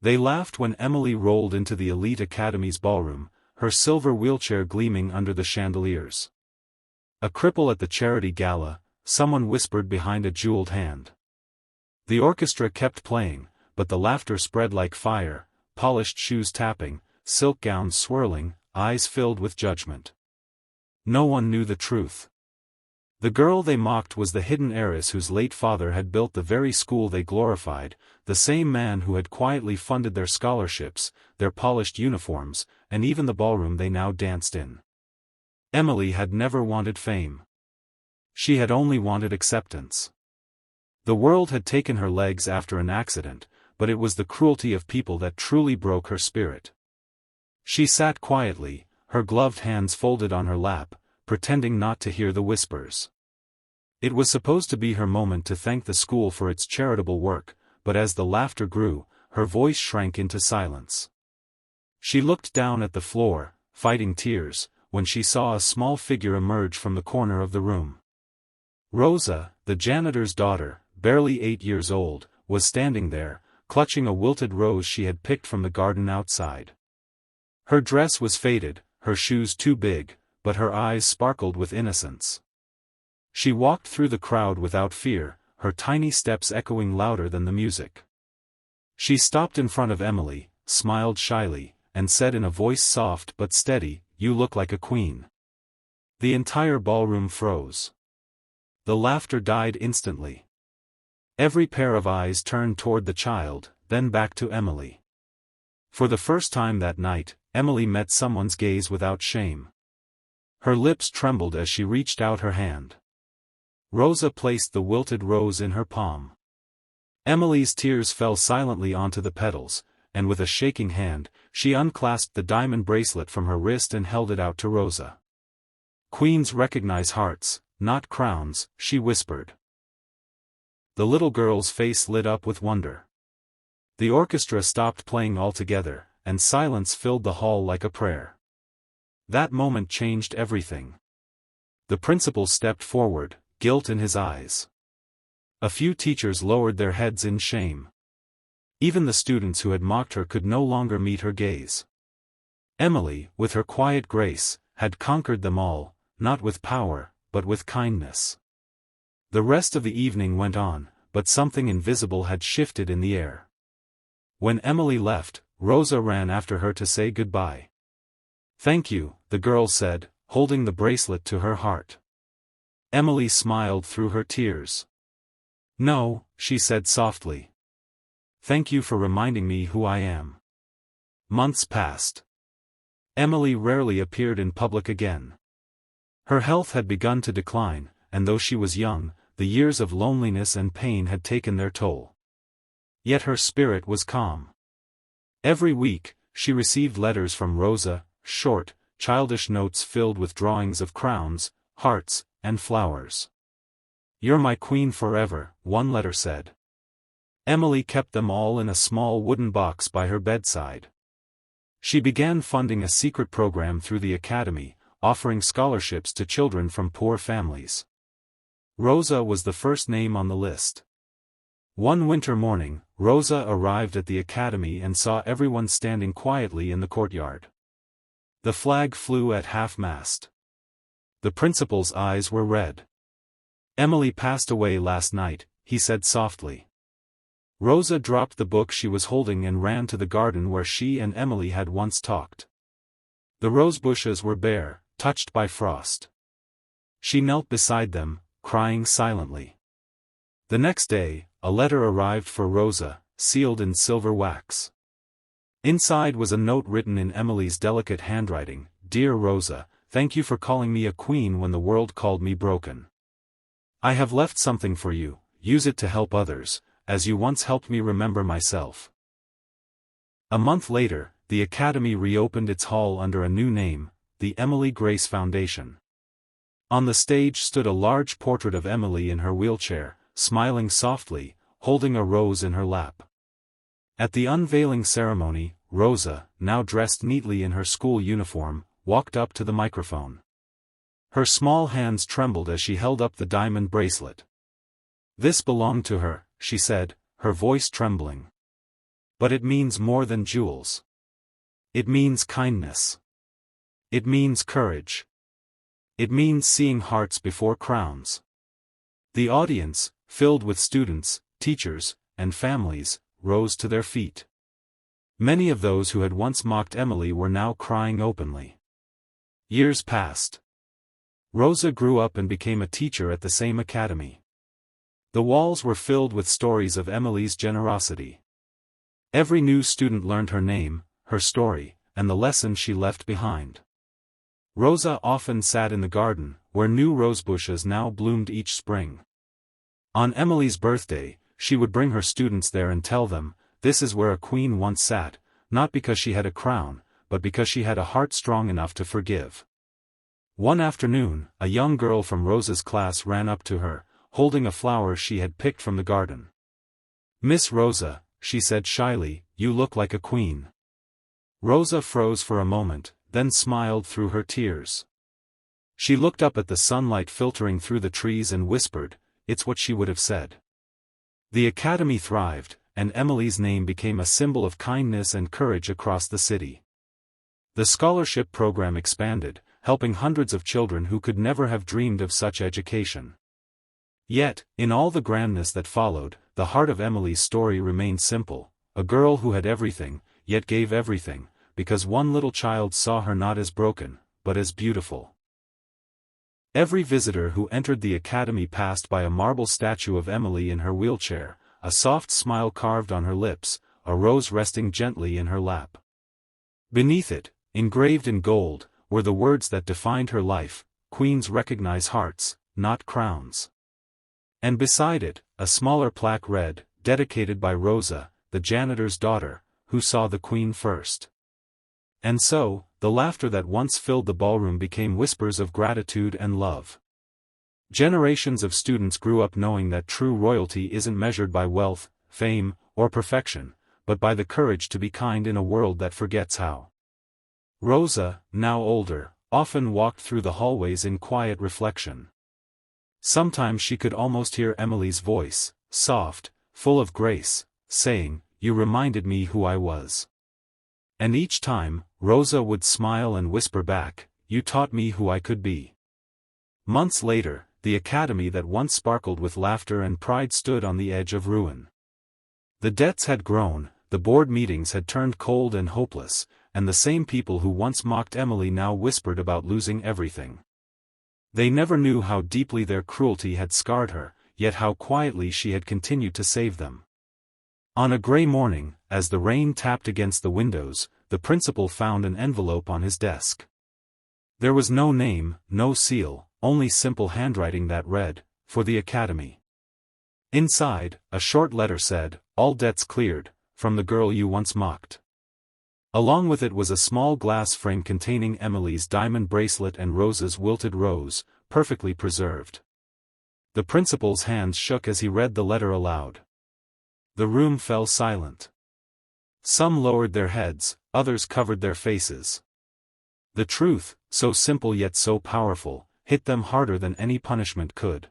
They laughed when Emily rolled into the elite academy's ballroom, her silver wheelchair gleaming under the chandeliers. A cripple at the charity gala, someone whispered behind a jeweled hand. The orchestra kept playing, but the laughter spread like fire, polished shoes tapping, silk gowns swirling, eyes filled with judgment. No one knew the truth. The girl they mocked was the hidden heiress whose late father had built the very school they glorified, the same man who had quietly funded their scholarships, their polished uniforms, and even the ballroom they now danced in. Emily had never wanted fame. She had only wanted acceptance. The world had taken her legs after an accident, but it was the cruelty of people that truly broke her spirit. She sat quietly, her gloved hands folded on her lap, pretending not to hear the whispers. It was supposed to be her moment to thank the school for its charitable work, but as the laughter grew, her voice shrank into silence. She looked down at the floor, fighting tears, when she saw a small figure emerge from the corner of the room. Rosa, the janitor's daughter, barely 8 years old, was standing there, clutching a wilted rose she had picked from the garden outside. Her dress was faded, her shoes too big, but her eyes sparkled with innocence. She walked through the crowd without fear, her tiny steps echoing louder than the music. She stopped in front of Emily, smiled shyly, and said in a voice soft but steady, "You look like a queen." The entire ballroom froze. The laughter died instantly. Every pair of eyes turned toward the child, then back to Emily. For the first time that night, Emily met someone's gaze without shame. Her lips trembled as she reached out her hand. Rosa placed the wilted rose in her palm. Emily's tears fell silently onto the petals, and with a shaking hand, she unclasped the diamond bracelet from her wrist and held it out to Rosa. "Queens recognize hearts, not crowns," she whispered. The little girl's face lit up with wonder. The orchestra stopped playing altogether, and silence filled the hall like a prayer. That moment changed everything. The principal stepped forward, guilt in his eyes. A few teachers lowered their heads in shame. Even the students who had mocked her could no longer meet her gaze. Emily, with her quiet grace, had conquered them all, not with power, but with kindness. The rest of the evening went on, but something invisible had shifted in the air. When Emily left, Rosa ran after her to say goodbye. "Thank you," the girl said, holding the bracelet to her heart. Emily smiled through her tears. "No," she said softly. "Thank you for reminding me who I am." Months passed. Emily rarely appeared in public again. Her health had begun to decline, and though she was young, the years of loneliness and pain had taken their toll. Yet her spirit was calm. Every week, she received letters from Rosa, short, childish notes filled with drawings of crowns, hearts, and flowers. "You're my queen forever," one letter said. Emily kept them all in a small wooden box by her bedside. She began funding a secret program through the academy, offering scholarships to children from poor families. Rosa was the first name on the list. One winter morning, Rosa arrived at the academy and saw everyone standing quietly in the courtyard. The flag flew at half-mast. The principal's eyes were red. "Emily passed away last night," he said softly. Rosa dropped the book she was holding and ran to the garden where she and Emily had once talked. The rose bushes were bare, touched by frost. She knelt beside them, crying silently. The next day, a letter arrived for Rosa, sealed in silver wax. Inside was a note written in Emily's delicate handwriting: "Dear Rosa, thank you for calling me a queen when the world called me broken. I have left something for you, use it to help others, as you once helped me remember myself." A month later, the Academy reopened its hall under a new name, the Emily Grace Foundation. On the stage stood a large portrait of Emily in her wheelchair, smiling softly, holding a rose in her lap. At the unveiling ceremony, Rosa, now dressed neatly in her school uniform, walked up to the microphone. Her small hands trembled as she held up the diamond bracelet. "This belonged to her," she said, her voice trembling. But it means more than jewels. It means kindness. It means courage. It means seeing hearts before crowns. The audience, filled with students, teachers, and families, rose to their feet. Many of those who had once mocked Emily were now crying openly. Years passed. Rosa grew up and became a teacher at the same academy. The walls were filled with stories of Emily's generosity. Every new student learned her name, her story, and the lesson she left behind. Rosa often sat in the garden, where new rosebushes now bloomed each spring. On Emily's birthday, she would bring her students there and tell them, "This is where a queen once sat, not because she had a crown, but because she had a heart strong enough to forgive." One afternoon, a young girl from Rosa's class ran up to her, holding a flower she had picked from the garden. "Miss Rosa," she said shyly, "you look like a queen." Rosa froze for a moment, then smiled through her tears. She looked up at the sunlight filtering through the trees and whispered, "It's what she would have said." The academy thrived, and Emily's name became a symbol of kindness and courage across the city. The scholarship program expanded, helping hundreds of children who could never have dreamed of such education. Yet, in all the grandness that followed, the heart of Emily's story remained simple: a girl who had everything, yet gave everything, because one little child saw her not as broken, but as beautiful. Every visitor who entered the academy passed by a marble statue of Emily in her wheelchair, a soft smile carved on her lips, a rose resting gently in her lap. Beneath it, engraved in gold, were the words that defined her life: "Queens recognize hearts, not crowns." And beside it, a smaller plaque read, "Dedicated by Rosa, the janitor's daughter, who saw the queen first." And so, the laughter that once filled the ballroom became whispers of gratitude and love. Generations of students grew up knowing that true royalty isn't measured by wealth, fame, or perfection, but by the courage to be kind in a world that forgets how. Rosa, now older, often walked through the hallways in quiet reflection. Sometimes she could almost hear Emily's voice, soft, full of grace, saying, "You reminded me who I was." And each time, Rosa would smile and whisper back, "You taught me who I could be." Months later, the academy that once sparkled with laughter and pride stood on the edge of ruin. The debts had grown, the board meetings had turned cold and hopeless, and the same people who once mocked Emily now whispered about losing everything. They never knew how deeply their cruelty had scarred her, yet how quietly she had continued to save them. On a gray morning, as the rain tapped against the windows, the principal found an envelope on his desk. There was no name, no seal, only simple handwriting that read, "For the Academy." Inside, a short letter said, "All debts cleared, from the girl you once mocked." Along with it was a small glass frame containing Emily's diamond bracelet and Rosa's wilted rose, perfectly preserved. The principal's hands shook as he read the letter aloud. The room fell silent. Some lowered their heads, others covered their faces. The truth, so simple yet so powerful, hit them harder than any punishment could.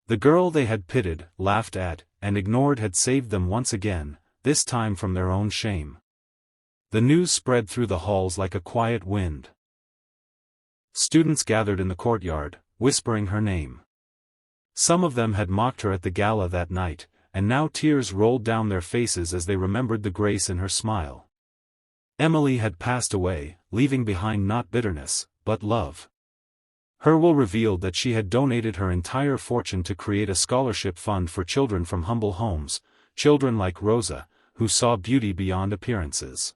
The girl they had pitied, laughed at, and ignored had saved them once again, this time from their own shame. The news spread through the halls like a quiet wind. Students gathered in the courtyard, whispering her name. Some of them had mocked her at the gala that night, and now tears rolled down their faces as they remembered the grace in her smile. Emily had passed away, leaving behind not bitterness, but love. Her will revealed that she had donated her entire fortune to create a scholarship fund for children from humble homes, children like Rosa, who saw beauty beyond appearances.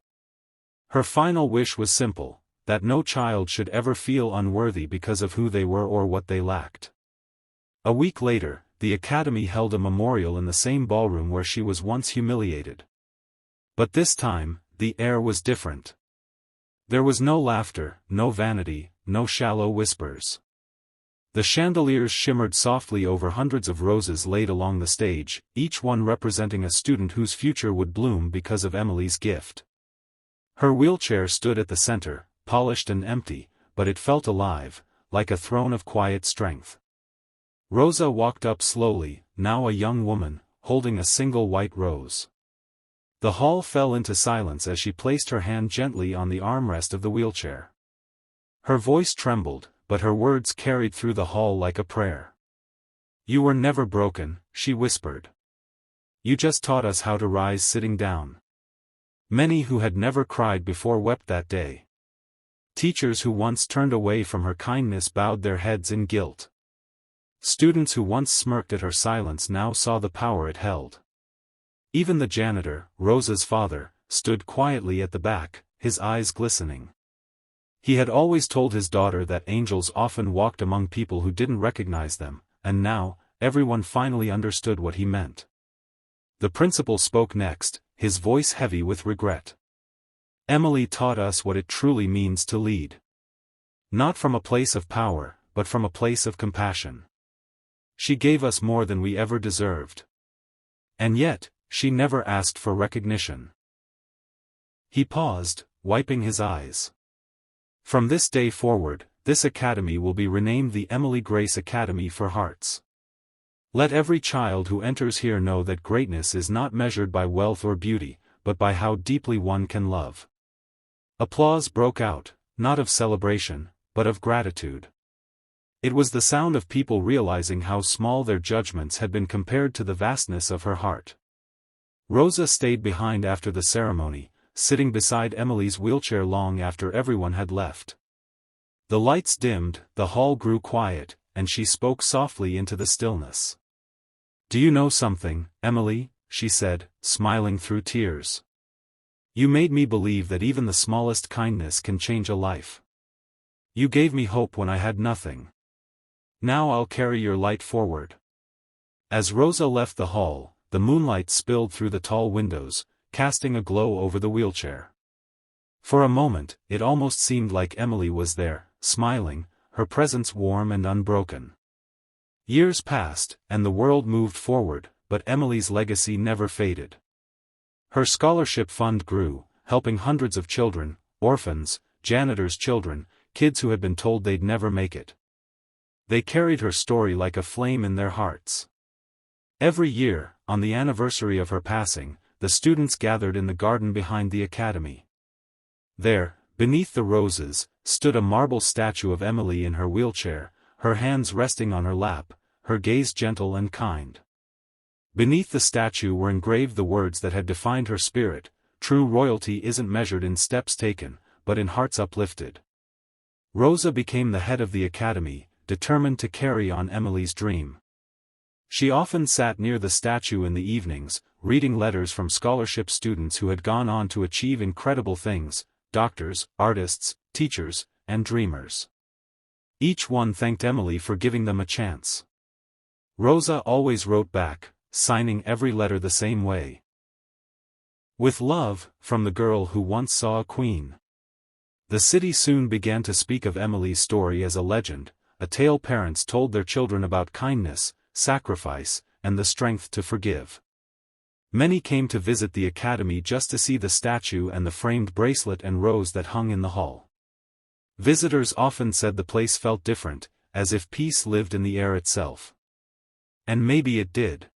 Her final wish was simple: that no child should ever feel unworthy because of who they were or what they lacked. A week later, the Academy held a memorial in the same ballroom where she was once humiliated. But this time, the air was different. There was no laughter, no vanity, no shallow whispers. The chandeliers shimmered softly over hundreds of roses laid along the stage, each one representing a student whose future would bloom because of Emily's gift. Her wheelchair stood at the center, polished and empty, but it felt alive, like a throne of quiet strength. Rosa walked up slowly, now a young woman, holding a single white rose. The hall fell into silence as she placed her hand gently on the armrest of the wheelchair. Her voice trembled, but her words carried through the hall like a prayer. "You were never broken," she whispered. "You just taught us how to rise sitting down." Many who had never cried before wept that day. Teachers who once turned away from her kindness bowed their heads in guilt. Students who once smirked at her silence now saw the power it held. Even the janitor, Rosa's father, stood quietly at the back, his eyes glistening. He had always told his daughter that angels often walked among people who didn't recognize them, and now, everyone finally understood what he meant. The principal spoke next, his voice heavy with regret. "Emily taught us what it truly means to lead. Not from a place of power, but from a place of compassion. She gave us more than we ever deserved. And yet, she never asked for recognition." He paused, wiping his eyes. "From this day forward, this academy will be renamed the Emily Grace Academy for Hearts. Let every child who enters here know that greatness is not measured by wealth or beauty, but by how deeply one can love." Applause broke out, not of celebration, but of gratitude. It was the sound of people realizing how small their judgments had been compared to the vastness of her heart. Rosa stayed behind after the ceremony, sitting beside Emily's wheelchair long after everyone had left. The lights dimmed, the hall grew quiet, and she spoke softly into the stillness. "Do you know something, Emily?" she said, smiling through tears. "You made me believe that even the smallest kindness can change a life. You gave me hope when I had nothing. Now I'll carry your light forward." As Rosa left the hall, the moonlight spilled through the tall windows, casting a glow over the wheelchair. For a moment, it almost seemed like Emily was there, smiling, her presence warm and unbroken. Years passed, and the world moved forward, but Emily's legacy never faded. Her scholarship fund grew, helping hundreds of children, orphans, janitors' children, kids who had been told they'd never make it. They carried her story like a flame in their hearts. Every year, on the anniversary of her passing, the students gathered in the garden behind the academy. There, beneath the roses, stood a marble statue of Emily in her wheelchair, her hands resting on her lap, her gaze gentle and kind. Beneath the statue were engraved the words that had defined her spirit: "True royalty isn't measured in steps taken, but in hearts uplifted." Rosa became the head of the academy, determined to carry on Emily's dream. She often sat near the statue in the evenings, reading letters from scholarship students who had gone on to achieve incredible things: doctors, artists, teachers, and dreamers. Each one thanked Emily for giving them a chance. Rosa always wrote back, signing every letter the same way: "With love, from the girl who once saw a queen." The city soon began to speak of Emily's story as a legend, a tale parents told their children about kindness, sacrifice, and the strength to forgive. Many came to visit the academy just to see the statue and the framed bracelet and rose that hung in the hall. Visitors often said the place felt different, as if peace lived in the air itself. And maybe it did.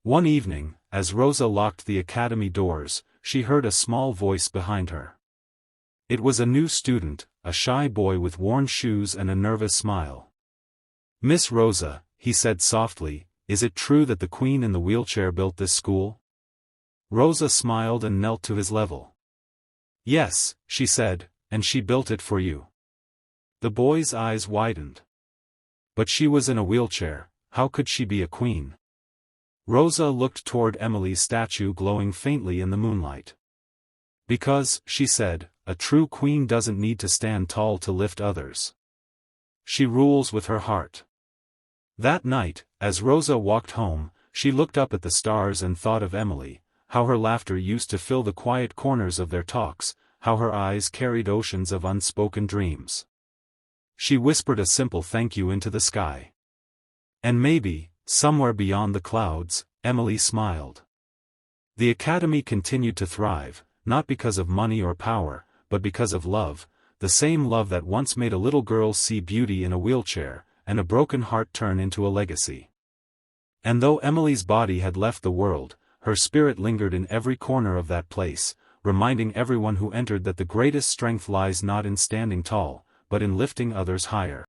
One evening, as Rosa locked the academy doors, she heard a small voice behind her. It was a new student, a shy boy with worn shoes and a nervous smile. "Miss Rosa," he said softly, "is it true that the queen in the wheelchair built this school?" Rosa smiled and knelt to his level. "Yes," she said, "and she built it for you." The boy's eyes widened. "But she was in a wheelchair, how could she be a queen?" Rosa looked toward Emily's statue glowing faintly in the moonlight. "Because," she said, "a true queen doesn't need to stand tall to lift others. She rules with her heart." That night, as Rosa walked home, she looked up at the stars and thought of Emily, how her laughter used to fill the quiet corners of their talks, how her eyes carried oceans of unspoken dreams. She whispered a simple thank you into the sky. And maybe, somewhere beyond the clouds, Emily smiled. The academy continued to thrive, not because of money or power, but because of love, the same love that once made a little girl see beauty in a wheelchair, and a broken heart turn into a legacy. And though Emily's body had left the world, her spirit lingered in every corner of that place, reminding everyone who entered that the greatest strength lies not in standing tall, but in lifting others higher.